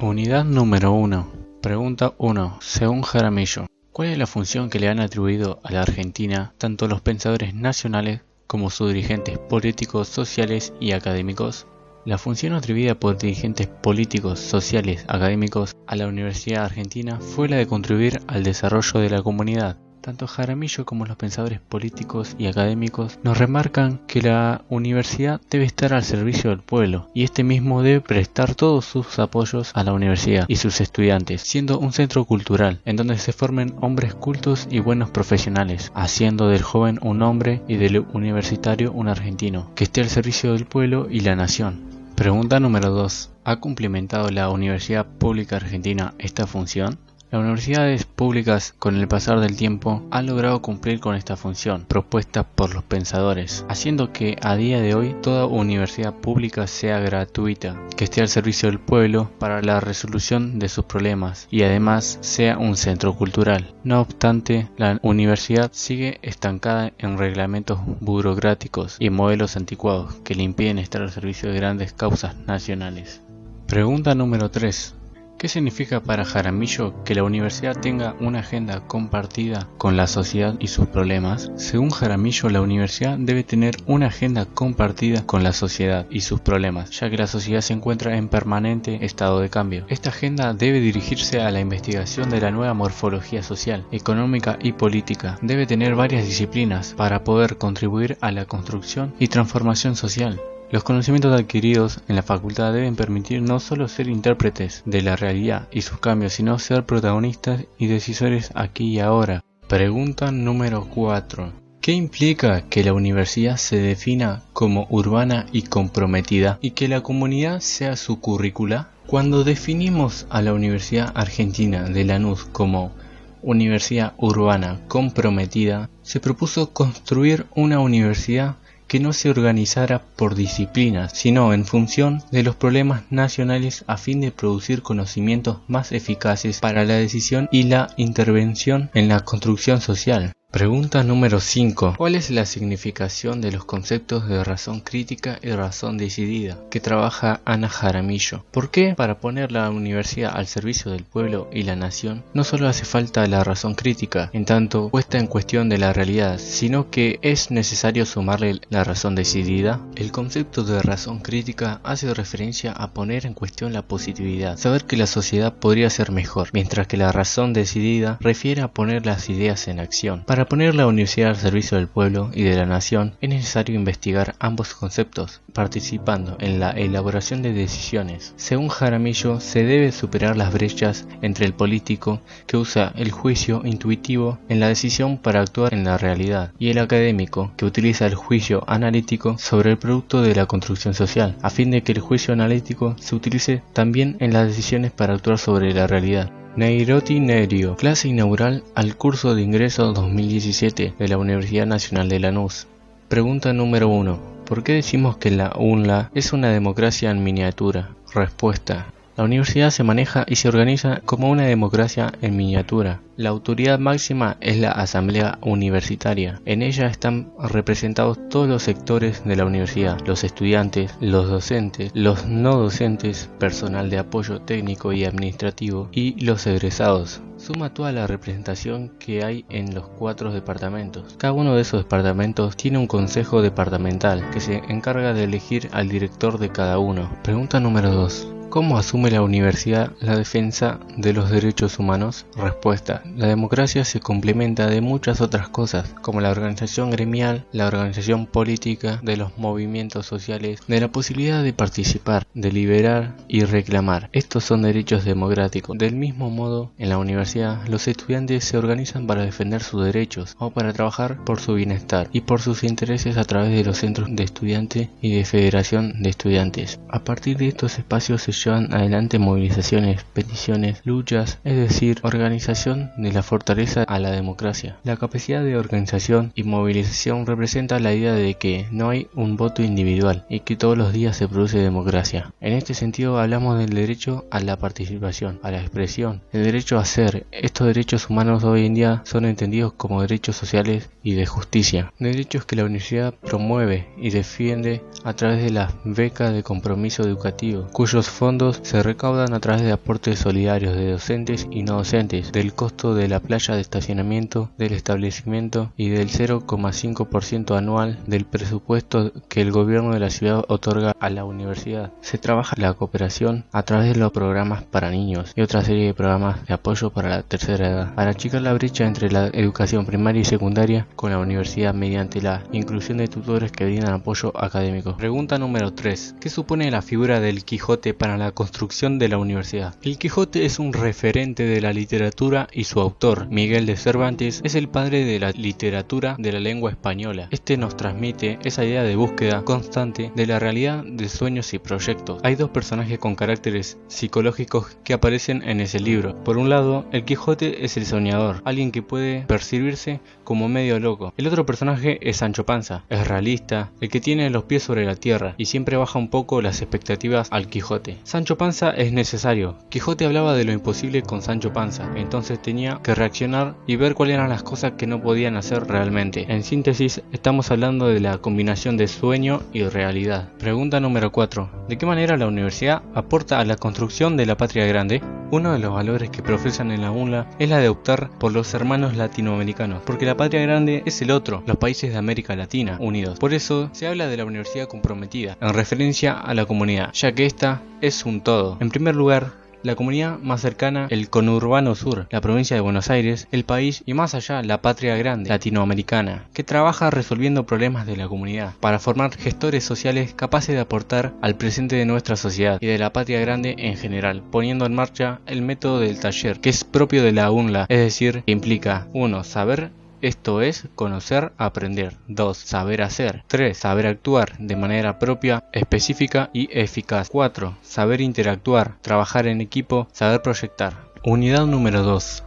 Unidad número 1. Pregunta 1. Según Jaramillo, ¿cuál es la función que le han atribuido a la Argentina tanto los pensadores nacionales como sus dirigentes políticos, sociales y académicos? La función atribuida por dirigentes políticos, sociales, académicos a la Universidad Argentina fue la de contribuir al desarrollo de la comunidad. Tanto Jaramillo como los pensadores políticos y académicos nos remarcan que la universidad debe estar al servicio del pueblo y este mismo debe prestar todos sus apoyos a la universidad y sus estudiantes, siendo un centro cultural en donde se formen hombres cultos y buenos profesionales, haciendo del joven un hombre y del universitario un argentino, que esté al servicio del pueblo y la nación. Pregunta número 2. ¿Ha cumplimentado la Universidad Pública Argentina esta función? Las universidades públicas, con el pasar del tiempo, han logrado cumplir con esta función propuesta por los pensadores, haciendo que a día de hoy toda universidad pública sea gratuita, que esté al servicio del pueblo para la resolución de sus problemas y además sea un centro cultural. No obstante, la universidad sigue estancada en reglamentos burocráticos y modelos anticuados que le impiden estar al servicio de grandes causas nacionales. Pregunta número 3. ¿Qué significa para Jaramillo que la universidad tenga una agenda compartida con la sociedad y sus problemas? Según Jaramillo, la universidad debe tener una agenda compartida con la sociedad y sus problemas, ya que la sociedad se encuentra en permanente estado de cambio. Esta agenda debe dirigirse a la investigación de la nueva morfología social, económica y política. Debe tener varias disciplinas para poder contribuir a la construcción y transformación social. Los conocimientos adquiridos en la facultad deben permitir no solo ser intérpretes de la realidad y sus cambios, sino ser protagonistas y decisores aquí y ahora. Pregunta número 4. ¿Qué implica que la universidad se defina como urbana y comprometida y que la comunidad sea su currícula? Cuando definimos a la Universidad Argentina de Lanús como universidad urbana comprometida, se propuso construir una universidad que no se organizara por disciplinas, sino en función de los problemas nacionales a fin de producir conocimientos más eficaces para la decisión y la intervención en la construcción social. Pregunta número 5. ¿Cuál es la significación de los conceptos de razón crítica y razón decidida que trabaja Ana Jaramillo? ¿Por qué para poner la universidad al servicio del pueblo y la nación no solo hace falta la razón crítica, en tanto puesta en cuestión de la realidad, sino que es necesario sumarle la razón decidida? El concepto de razón crítica hace referencia a poner en cuestión la positividad, saber que la sociedad podría ser mejor, mientras que la razón decidida refiere a poner las ideas en acción. Para poner la universidad al servicio del pueblo y de la nación es necesario investigar ambos conceptos, participando en la elaboración de decisiones. Según Jaramillo, se debe superar las brechas entre el político, que usa el juicio intuitivo en la decisión para actuar en la realidad, y el académico, que utiliza el juicio analítico sobre el producto de la construcción social, a fin de que el juicio analítico se utilice también en las decisiones para actuar sobre la realidad. Neirotti Nerio, clase inaugural al curso de ingreso 2017 de la Universidad Nacional de Lanús. Pregunta número 1. ¿Por qué decimos que la UNLA es una democracia en miniatura? Respuesta. La universidad se maneja y se organiza como una democracia en miniatura. La autoridad máxima es la Asamblea Universitaria. En ella están representados todos los sectores de la universidad, los estudiantes, los docentes, los no docentes, personal de apoyo técnico y administrativo y los egresados. Suma toda la representación que hay en los 4 departamentos. Cada uno de esos departamentos tiene un consejo departamental que se encarga de elegir al director de cada uno. Pregunta número 2. ¿Cómo asume la universidad la defensa de los derechos humanos? Respuesta. La democracia se complementa de muchas otras cosas, como la organización gremial, la organización política, de los movimientos sociales, de la posibilidad de participar, deliberar y reclamar. Estos son derechos democráticos. Del mismo modo, en la universidad, los estudiantes se organizan para defender sus derechos o para trabajar por su bienestar y por sus intereses a través de los centros de estudiantes y de federación de estudiantes. A partir de estos espacios se llevan adelante movilizaciones, peticiones, luchas, es decir, organización de la fortaleza a la democracia. La capacidad de organización y movilización representa la idea de que no hay un voto individual y que todos los días se produce democracia. En este sentido hablamos del derecho a la participación, a la expresión, el derecho a ser. Estos derechos humanos hoy en día son entendidos como derechos sociales y de justicia, derechos que la universidad promueve y defiende a través de las becas de compromiso educativo, cuyos fondos fondos se recaudan a través de aportes solidarios de docentes y no docentes, del costo de la playa de estacionamiento del establecimiento y del 0,5% anual del presupuesto que el gobierno de la ciudad otorga a la universidad. Se trabaja la cooperación a través de los programas para niños y otra serie de programas de apoyo para la tercera edad, para achicar la brecha entre la educación primaria y secundaria con la universidad mediante la inclusión de tutores que brindan apoyo académico. Pregunta número 3. ¿Qué supone la figura del Quijote para la construcción de la universidad? El Quijote es un referente de la literatura y su autor, Miguel de Cervantes, es el padre de la literatura de la lengua española. Este nos transmite esa idea de búsqueda constante de la realidad de sueños y proyectos. Hay dos personajes con caracteres psicológicos que aparecen en ese libro. Por un lado, el Quijote es el soñador, alguien que puede percibirse como medio loco. El otro personaje es Sancho Panza, es realista, el que tiene los pies sobre la tierra y siempre baja un poco las expectativas al Quijote. Sancho Panza es necesario. Quijote hablaba de lo imposible con Sancho Panza, entonces tenía que reaccionar y ver cuáles eran las cosas que no podían hacer realmente. En síntesis, estamos hablando de la combinación de sueño y realidad. Pregunta número 4. ¿De qué manera la universidad aporta a la construcción de la patria grande? Uno de los valores que profesan en la UNLA es la de optar por los hermanos latinoamericanos, porque la patria grande es el otro, los países de América Latina unidos. Por eso se habla de la universidad comprometida, en referencia a la comunidad, ya que esta es un todo. En primer lugar, la comunidad más cercana, el conurbano sur, la provincia de Buenos Aires, el país y más allá, la patria grande latinoamericana, que trabaja resolviendo problemas de la comunidad para formar gestores sociales capaces de aportar al presente de nuestra sociedad y de la patria grande en general, poniendo en marcha el método del taller, que es propio de la UNLA, es decir, que implica 1. Saber. Esto es conocer, aprender. 2. Saber hacer. 3. Saber actuar de manera propia, específica y eficaz. 4. Saber interactuar, trabajar en equipo, saber proyectar. Unidad número 2.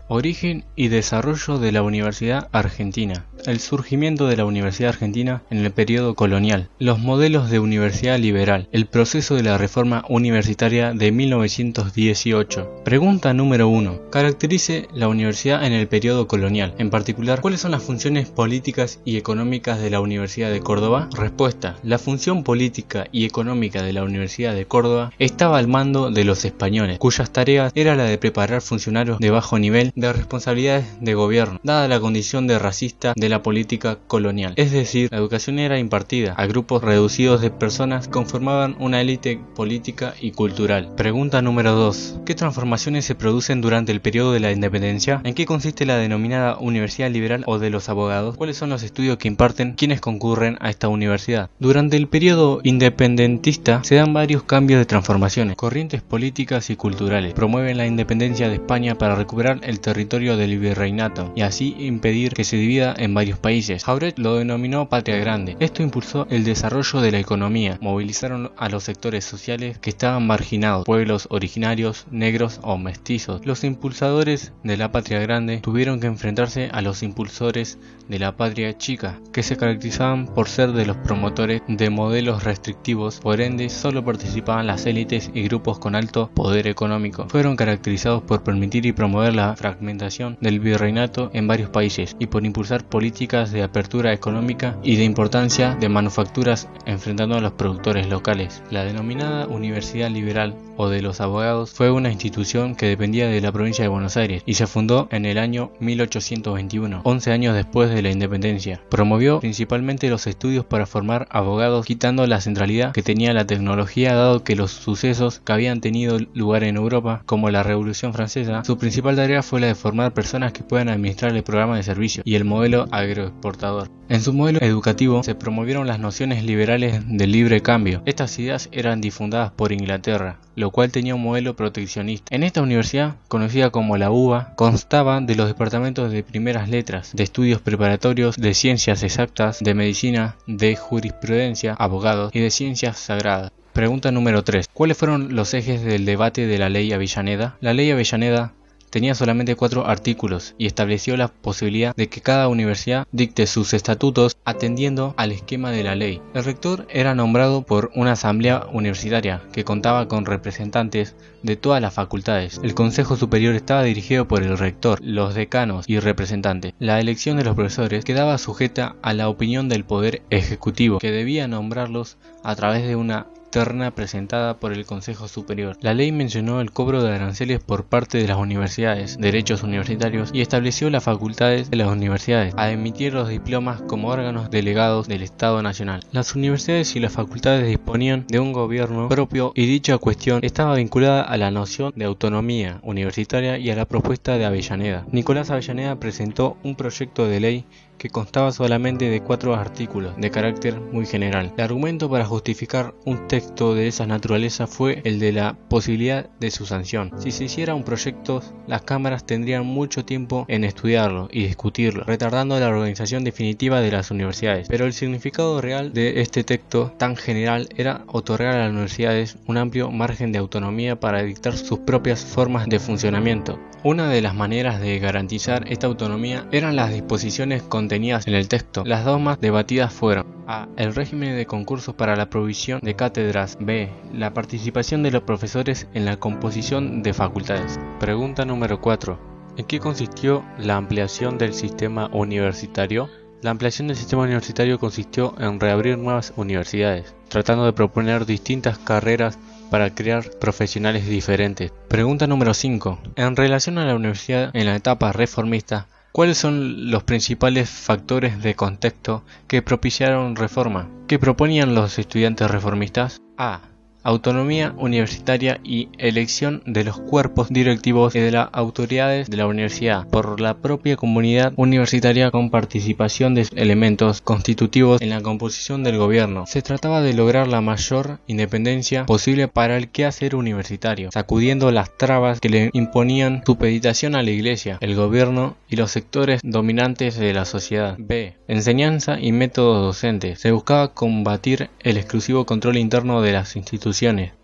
Origen y desarrollo de la Universidad Argentina. El surgimiento de la Universidad Argentina en el periodo colonial. Los modelos de universidad liberal. El proceso de la reforma universitaria de 1918. Pregunta número 1. Caracterice la universidad en el periodo colonial. En particular, ¿cuáles son las funciones políticas y económicas de la Universidad de Córdoba? Respuesta. La función política y económica de la Universidad de Córdoba estaba al mando de los españoles, cuyas tareas era la de preparar funcionarios de bajo nivel de responsabilidades de gobierno, dada la condición de racista de la política colonial. Es decir, la educación era impartida a grupos reducidos de personas que conformaban una élite política y cultural. Pregunta número 2. ¿Qué transformaciones se producen durante el periodo de la independencia? ¿En qué consiste la denominada Universidad Liberal o de los abogados? ¿Cuáles son los estudios que imparten quienes concurren a esta universidad? Durante el periodo independentista se dan varios cambios de transformaciones, corrientes políticas y culturales. Promueven la independencia de España para recuperar el territorio del virreinato y así impedir que se divida en varios países. Jauret lo denominó patria grande. Esto impulsó el desarrollo de la economía. Movilizaron a los sectores sociales que estaban marginados, pueblos originarios, negros o mestizos. Los impulsadores de la patria grande tuvieron que enfrentarse a los impulsores de la patria chica, que se caracterizaban por ser de los promotores de modelos restrictivos, por ende solo participaban las élites y grupos con alto poder económico. Fueron caracterizados por permitir y promover la fragmentación del virreinato en varios países y por impulsar políticas de apertura económica y de importancia de manufacturas enfrentando a los productores locales. La denominada Universidad Liberal o de los abogados fue una institución que dependía de la provincia de Buenos Aires y se fundó en el año 1821, 11 años después de la independencia. Promovió principalmente los estudios para formar abogados, quitando la centralidad que tenía la tecnología, dado que los sucesos que habían tenido lugar en Europa, como la Revolución Francesa, su principal tarea fue la de formar personas que puedan administrar el programa de servicio y el modelo agroexportador. En su modelo educativo se promovieron las nociones liberales del libre cambio. Estas ideas eran difundadas por Inglaterra, lo cual tenía un modelo proteccionista. En esta universidad, conocida como la UBA, constaba de los departamentos de primeras letras, de estudios preparatorios, de ciencias exactas, de medicina, de jurisprudencia, abogados y de ciencias sagradas. Pregunta número 3. ¿Cuáles fueron los ejes del debate de la Ley Avellaneda? La Ley Avellaneda tenía solamente 4 artículos y estableció la posibilidad de que cada universidad dicte sus estatutos atendiendo al esquema de la ley. El rector era nombrado por una asamblea universitaria que contaba con representantes de todas las facultades. El Consejo Superior estaba dirigido por el rector, los decanos y representantes. La elección de los profesores quedaba sujeta a la opinión del Poder Ejecutivo, que debía nombrarlos a través de una terna presentada por el Consejo Superior. La ley mencionó el cobro de aranceles por parte de las universidades, derechos universitarios, y estableció las facultades de las universidades a emitir los diplomas como órganos delegados del Estado Nacional. Las universidades y las facultades disponían de un gobierno propio y dicha cuestión estaba vinculada a la noción de autonomía universitaria y a la propuesta de Avellaneda. Nicolás Avellaneda presentó un proyecto de ley que constaba solamente de 4 artículos de carácter muy general. El argumento para justificar un texto de esa naturaleza fue el de la posibilidad de su sanción. Si se hiciera un proyecto, las cámaras tendrían mucho tiempo en estudiarlo y discutirlo, retardando la organización definitiva de las universidades. Pero el significado real de este texto tan general era otorgar a las universidades un amplio margen de autonomía para dictar sus propias formas de funcionamiento. Una de las maneras de garantizar esta autonomía eran las disposiciones contenidas en el texto. Las dos más debatidas fueron: A. El régimen de concursos para la provisión de cátedras. B. La participación de los profesores en la composición de facultades. Pregunta número 4. ¿En qué consistió la ampliación del sistema universitario? La ampliación del sistema universitario consistió en reabrir nuevas universidades, tratando de proponer distintas carreras para crear profesionales diferentes. Pregunta número 5. En relación a la universidad en la etapa reformista, ¿cuáles son los principales factores de contexto que propiciaron reforma? ¿Qué proponían los estudiantes reformistas? A. Autonomía universitaria y elección de los cuerpos directivos y de las autoridades de la universidad por la propia comunidad universitaria con participación de elementos constitutivos en la composición del gobierno. Se trataba de lograr la mayor independencia posible para el quehacer universitario, sacudiendo las trabas que le imponían supeditación a la iglesia, el gobierno y los sectores dominantes de la sociedad. B. Enseñanza y métodos docentes. Se buscaba combatir el exclusivo control interno de las instituciones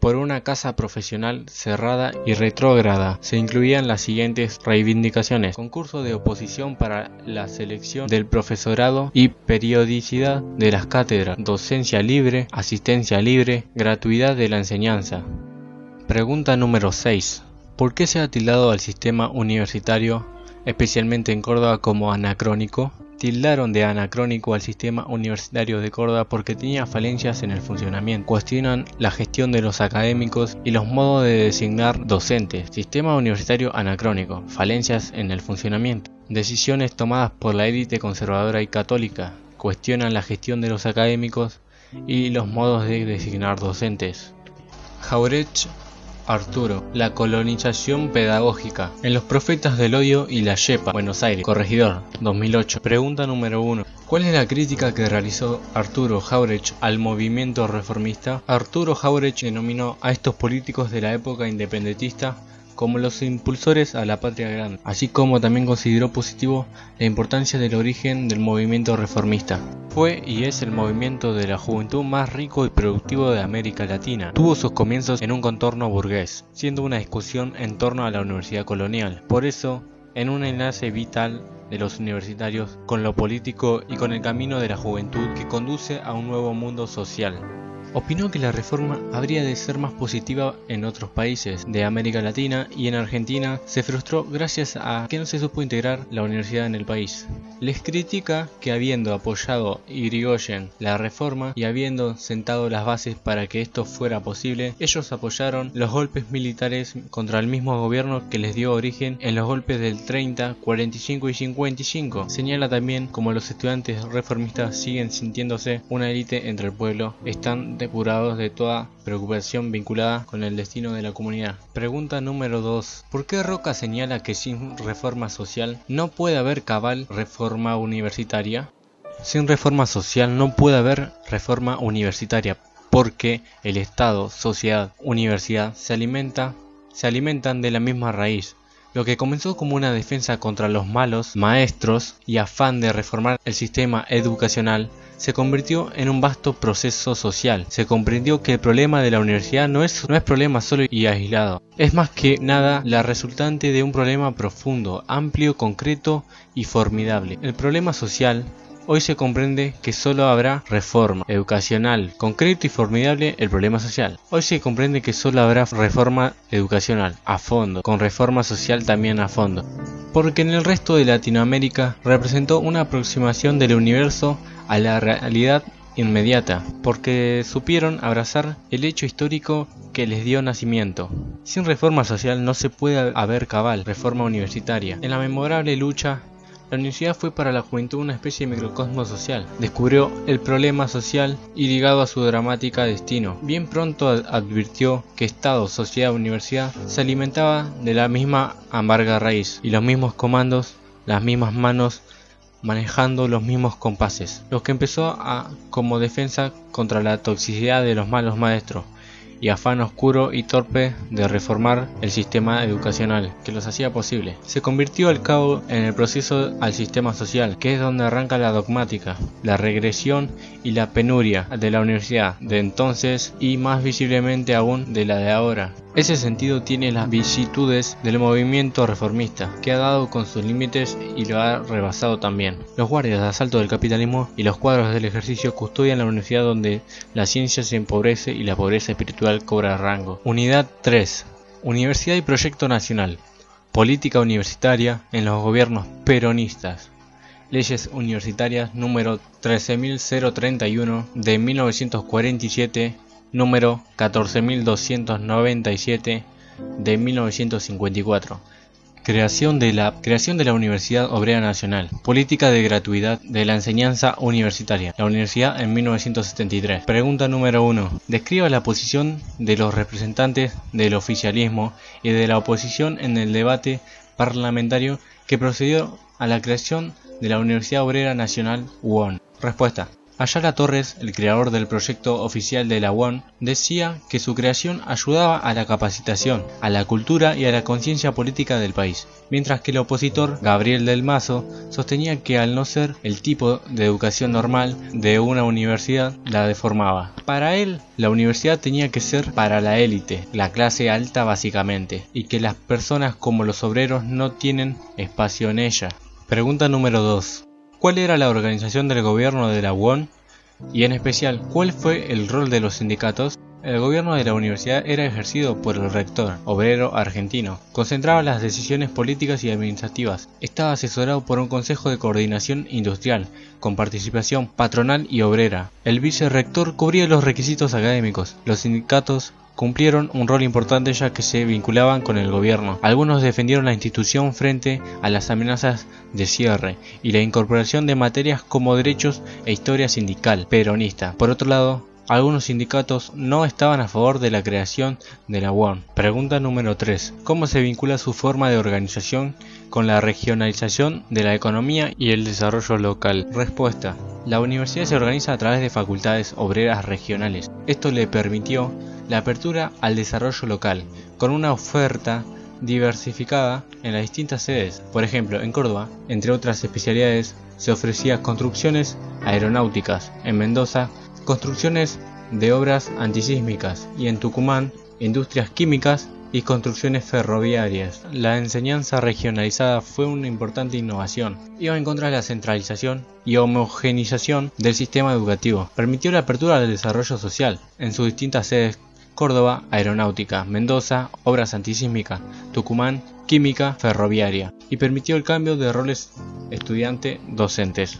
por una casa profesional cerrada y retrógrada. Se incluían las siguientes reivindicaciones: concurso de oposición para la selección del profesorado y periodicidad de las cátedras, docencia libre, asistencia libre, gratuidad de la enseñanza. Pregunta número 6. ¿Por qué se ha tildado al sistema universitario, especialmente en Córdoba, como anacrónico? Tildaron de anacrónico al sistema universitario de Córdoba porque tenía falencias en el funcionamiento. Cuestionan la gestión de los académicos y los modos de designar docentes. Sistema universitario anacrónico, falencias en el funcionamiento. Decisiones tomadas por la élite conservadora y católica. Cuestionan la gestión de los académicos y los modos de designar docentes. Jauretsch, Arturo. La colonización pedagógica. En Los Profetas del Odio y la Yepa, Buenos Aires. Corregidor, 2008. Pregunta número 1. ¿Cuál es la crítica que realizó Arturo Jauretsch al movimiento reformista? Arturo Jauretsch denominó a estos políticos de la época independentista como los impulsores a la patria grande, así como también consideró positivo la importancia del origen del movimiento reformista. Fue y es el movimiento de la juventud más rico y productivo de América Latina. Tuvo sus comienzos en un contorno burgués, siendo una discusión en torno a la universidad colonial. Por eso, en un enlace vital de los universitarios con lo político y con el camino de la juventud que conduce a un nuevo mundo social. Opinó que la reforma habría de ser más positiva en otros países de América Latina y en Argentina se frustró gracias a que no se supo integrar la universidad en el país. Les critica que habiendo apoyado Irigoyen la reforma y habiendo sentado las bases para que esto fuera posible, ellos apoyaron los golpes militares contra el mismo gobierno que les dio origen en los golpes del 30, 45 y 55. Señala también como los estudiantes reformistas siguen sintiéndose una élite entre el pueblo, están depurados de toda preocupación vinculada con el destino de la comunidad. Pregunta número 2. ¿Por qué Roca señala que sin reforma social no puede haber cabal reforma universitaria? Sin reforma social no puede haber reforma universitaria, porque el Estado, sociedad, universidad se alimentan de la misma raíz. Lo que comenzó como una defensa contra los malos maestros y afán de reformar el sistema educacional se convirtió en un vasto proceso social. Se comprendió que el problema de la universidad no es problema solo y aislado. Es más que nada la resultante de un problema profundo, amplio, concreto y formidable. El problema social hoy se comprende que solo habrá reforma educacional, concreto y formidable el problema social. Hoy se comprende que solo habrá reforma educacional a fondo, con reforma social también a fondo. Porque en el resto de Latinoamérica representó una aproximación del universo a la realidad inmediata, porque supieron abrazar el hecho histórico que les dio nacimiento. Sin reforma social no se puede haber cabal reforma universitaria. En la memorable lucha, la universidad fue para la juventud una especie de microcosmos social. Descubrió el problema social y ligado a su dramática destino. Bien pronto advirtió que Estado, sociedad, universidad se alimentaba de la misma amarga raíz y los mismos comandos, las mismas manos manejando los mismos compases, lo que empezó como defensa contra la toxicidad de los malos maestros y afán oscuro y torpe de reformar el sistema educacional que los hacía posible. Se convirtió al cabo en el proceso al sistema social, que es donde arranca la dogmática, la regresión y la penuria de la universidad de entonces y más visiblemente aún de la de ahora. Ese sentido tiene las vicisitudes del movimiento reformista, que ha dado con sus límites y lo ha rebasado también. Los guardias de asalto del capitalismo y los cuadros del ejercicio custodian la universidad donde la ciencia se empobrece y la pobreza espiritual cobra rango. Unidad 3. Universidad y proyecto nacional. Política universitaria en los gobiernos peronistas. Leyes universitarias número 13.031 de 1947, número 14.297 de 1954. Creación de la Universidad Obrera Nacional. Política de gratuidad de la enseñanza universitaria. La universidad en 1973. Pregunta número 1. Describa la posición de los representantes del oficialismo y de la oposición en el debate parlamentario que procedió a la creación de la Universidad Obrera Nacional UON. Respuesta. Ayala Torres, el creador del proyecto oficial de la UON, decía que su creación ayudaba a la capacitación, a la cultura y a la conciencia política del país, mientras que el opositor, Gabriel del Mazo, sostenía que al no ser el tipo de educación normal de una universidad, la deformaba. Para él, la universidad tenía que ser para la élite, la clase alta básicamente, y que las personas como los obreros no tienen espacio en ella. Pregunta número 2. ¿Cuál era la organización del gobierno de la UON? Y en especial, ¿cuál fue el rol de los sindicatos? El gobierno de la universidad era ejercido por el rector, obrero argentino. Concentraba las decisiones políticas y administrativas. Estaba asesorado por un consejo de coordinación industrial, con participación patronal y obrera. El vicerrector cubría los requisitos académicos. Los sindicatos cumplieron un rol importante ya que se vinculaban con el gobierno. Algunos defendieron la institución frente a las amenazas de cierre y la incorporación de materias como derechos e historia sindical peronista. Por otro lado, algunos sindicatos no estaban a favor de la creación de la UON. Pregunta número 3. ¿Cómo se vincula su forma de organización con la regionalización de la economía y el desarrollo local? Respuesta. La universidad se organiza a través de facultades obreras regionales. Esto le permitió la apertura al desarrollo local, con una oferta diversificada en las distintas sedes. Por ejemplo, en Córdoba, entre otras especialidades, se ofrecía construcciones aeronáuticas, en Mendoza, construcciones de obras antisísmicas y en Tucumán, industrias químicas y construcciones ferroviarias. La enseñanza regionalizada fue una importante innovación. Iba en contra de la centralización y homogenización del sistema educativo. Permitió la apertura del desarrollo social en sus distintas sedes: Córdoba, aeronáutica; Mendoza, obras antisísmicas; Tucumán, química ferroviaria, y permitió el cambio de roles estudiante-docentes.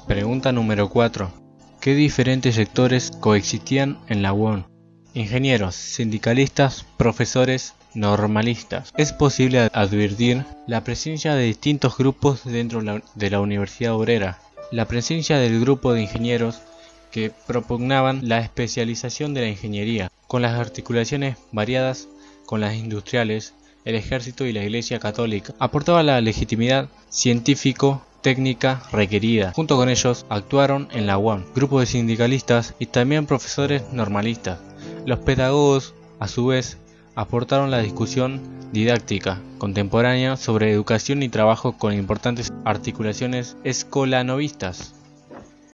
Pregunta número 4. ¿Qué diferentes sectores coexistían en la UON? Ingenieros, sindicalistas, profesores, normalistas. Es posible advertir la presencia de distintos grupos dentro de la Universidad Obrera. La presencia del grupo de ingenieros que propugnaban la especialización de la ingeniería, con las articulaciones variadas con las industriales, el ejército y la Iglesia Católica, aportaba la legitimidad científico-técnica requerida. Junto con ellos actuaron en la UON grupos de sindicalistas y también profesores normalistas. Los pedagogos, a su vez, aportaron la discusión didáctica contemporánea sobre educación y trabajo con importantes articulaciones escolanovistas.